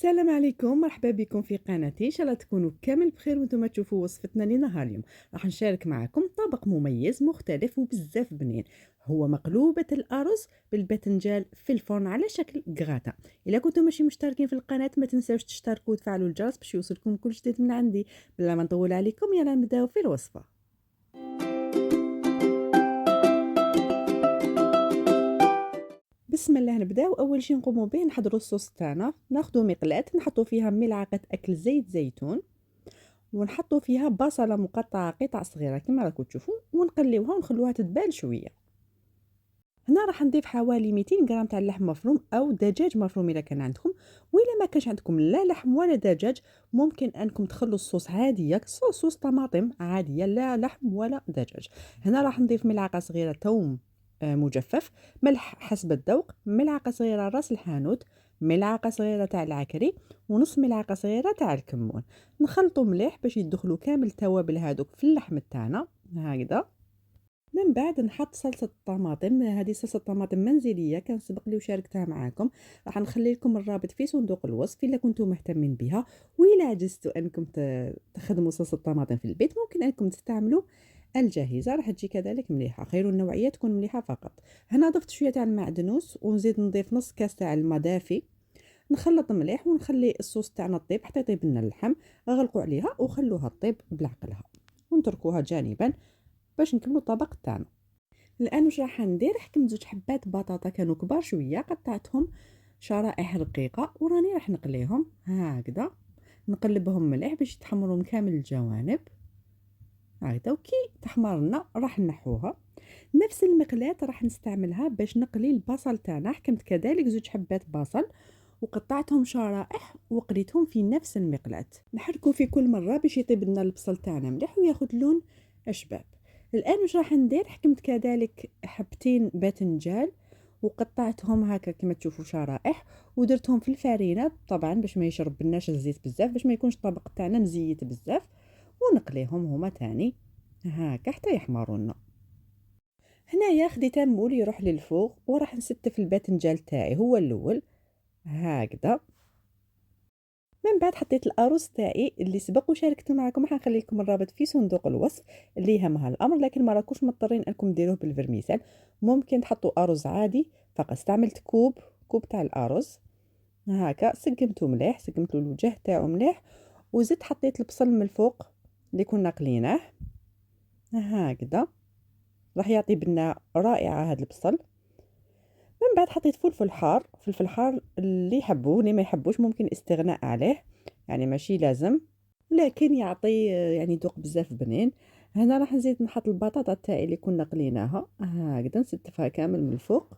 السلام عليكم، مرحبا بكم في قناتي. ان شاء الله تكونوا كامل بخير وانتم تشوفوا وصفتنا لنهار اليوم. راح نشارك معكم طبق مميز مختلف وبزاف بنين. هو مقلوبة الأرز بالباذنجان في الفرن على شكل غراتا. الا كنتم ماشي مشتركين في القناة ما تنساوش تشتركوا وتفعلوا الجرس باش يوصلكم كل جديد من عندي. بلا ما نطول عليكم يلا نبداو في الوصفة. بسم الله، نبداو. اول شيء نقوموا به نحضروا الصوص تاعنا. ناخذ مقلاة نحطوا فيها ملعقة اكل زيت زيتون، ونحطوا فيها بصله مقطعه قطع صغيره كما راكم تشوفوا، ونقليوها ونخلوها تتبال شويه. هنا راح نضيف حوالي 200 غرام تاع اللحم مفروم او دجاج مفروم اذا كان عندكم، واذا ما كانش عندكم لا لحم ولا دجاج ممكن انكم تخلوا الصوص عاديه صوص طماطم عاديه لا لحم ولا دجاج. هنا راح نضيف ملعقه صغيره ثوم مجفف، ملح حسب الذوق، ملعقه صغيره راس الحانوت، ملعقه صغيره تاع العكري، ونص ملعقه صغيره تاع الكمون. نخلطوا مليح باش يدخلوا كامل التوابل هذوك في اللحم تاعنا هكذا. من بعد نحط صلصة الطماطم، هذه صلصة طماطم منزلية كنسبق لي وشاركتها معاكم. راح نخلي لكم الرابط في صندوق الوصف إلا كنتم مهتمين بها. وإلا عجزتوا أنكم تخدموا صلصة الطماطم في البيت ممكن أنكم تستعملوا الجاهزة، راح تجي كذلك مليحة. خير النوعية تكون مليحة فقط. هنا ضفت شوية تاع المعدنوس ونزيد نضيف نص كاس تاع الماء دافي. نخلط مليح ونخلي الصوص تاعنا طيب حتى يطيب لنا اللحم. غلقوا عليها وخلوها طيب بعقلها ونتركوها جانبا باش نكملوا الطبق تاعنا. الان واش راح ندير؟ حكمت زوج حبات بطاطا كانوا كبار شويه، قطعتهم شرائح رقيقه وراني راح نقليهم هكذا. نقلبهم مليح باش يتحمروا من كامل الجوانب هكذا، وكي تحمرنا راح نحوها. نفس المقلاة راح نستعملها باش نقلي البصل تاعنا. حكمت كذلك زوج حبات بصل وقطعتهم شرائح وقليتهم في نفس المقلاة. نحركوا في كل مره باش يطيب لنا البصل تاعنا مليح وياخذ لون اشباب. الان واش راح ندير؟ حكمت كذلك حبتين باذنجان وقطعتهم هكا كما تشوفوا شرائح ودرتهم في الفرينه طبعا باش ما يشربناش الزيت بزاف، باش ما يكونش الطبق تاعنا مزيت بزاف. ونقليهم هما تاني هكا حتى يحمروا لنا. هنايا خديت مول يروح للفوق وراح نستف الباذنجان تاعي هو الاول هكذا. من بعد حطيت الأرز تاعي اللي سبق وشاركته معكم، حنخلي لكم الرابط في صندوق الوصف اللي يهمها الأمر، لكن ما راكوش مضطرين أنكم ديروه بالفرميسال. ممكن تحطوا أرز عادي فقط. استعملت كوب تاع الأرز هكا، سقمته مليح، سقمته الوجه تاعو مليح، وزدت حطيت البصل من الفوق اللي كنا قليناه هكذا. راح يعطي بنة رائعة هذا البصل. من بعد حطيت فلفل حار اللي يحبوه، اللي ما يحبوش ممكن استغناء عليه، يعني ماشي لازم، لكن يعطي يعني ذوق بزاف بنين. هنا راح نزيد نحط البطاطا تاعي اللي كنا قليناها هكذا، نستفها كامل من الفوق،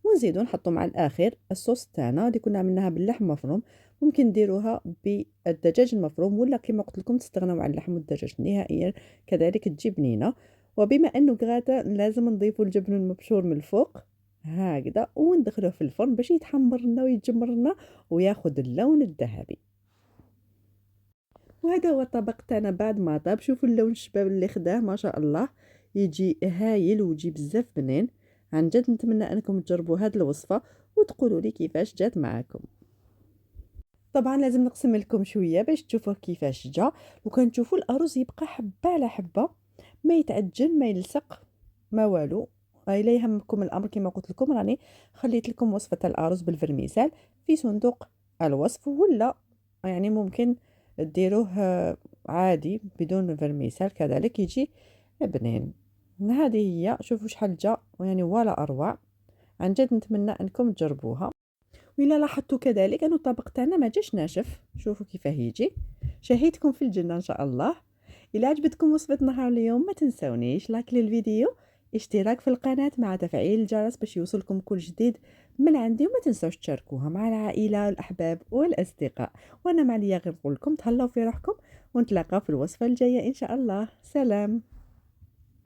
ونزيدو نحطو مع الاخر الصوص تاعنا اللي كنا عملناها باللحم مفروم. ممكن ديروها بالدجاج المفروم ولا كما قلت لكم تستغنوا عن اللحم والدجاج نهائيا، كذلك تجي بنينه. وبما انه غراتا لازم نضيفوا الجبن المبشور من الفوق هكذا، وندخلوه في الفرن باش يتحمر لنا ويتجمر لنا وياخذ اللون الذهبي. وهذا هو الطبق تاعنا بعد ما طاب. شوفوا اللون الشباب اللي خداه ما شاء الله، يجي هايل ويجي بزاف بنين. عن جد نتمنى انكم تجربوا هذه الوصفه وتقولوا لي كيفاش جات معاكم. طبعا لازم نقسم لكم شويه باش تشوفوا كيفاش جا. وكان تشوفوا الارز يبقى حبه على حبه، ما يتعجن ما يلصق ما والو. الا يهمكم الامر كما قلت لكم راني خليت لكم وصفه الارز بالفرميسال في صندوق الوصف، ولا يعني ممكن ديروه عادي بدون فرميسال كذلك يجي بنين. هذه هي، شوفوا شحال جا يعني ولا اروع. عن جد نتمنى انكم تجربوها. وإلا لاحظتوا كذلك أن الطبق تاعنا ما جاش ناشف، شوفوا كيفاه يجي. شهيتكم في الجنة إن شاء الله. إلا عجبتكم وصفة نهار اليوم ما تنسونيش لايك للفيديو، اشتراك في القناة مع تفعيل الجرس باش يوصلكم كل جديد من عندي، وما تنسوش تشاركوها مع العائلة والأحباب والأصدقاء. وأنا ما عليا غير نقول لكم تهلاو في روحكم، ونتلاقاو في الوصفة الجاية إن شاء الله. سلام.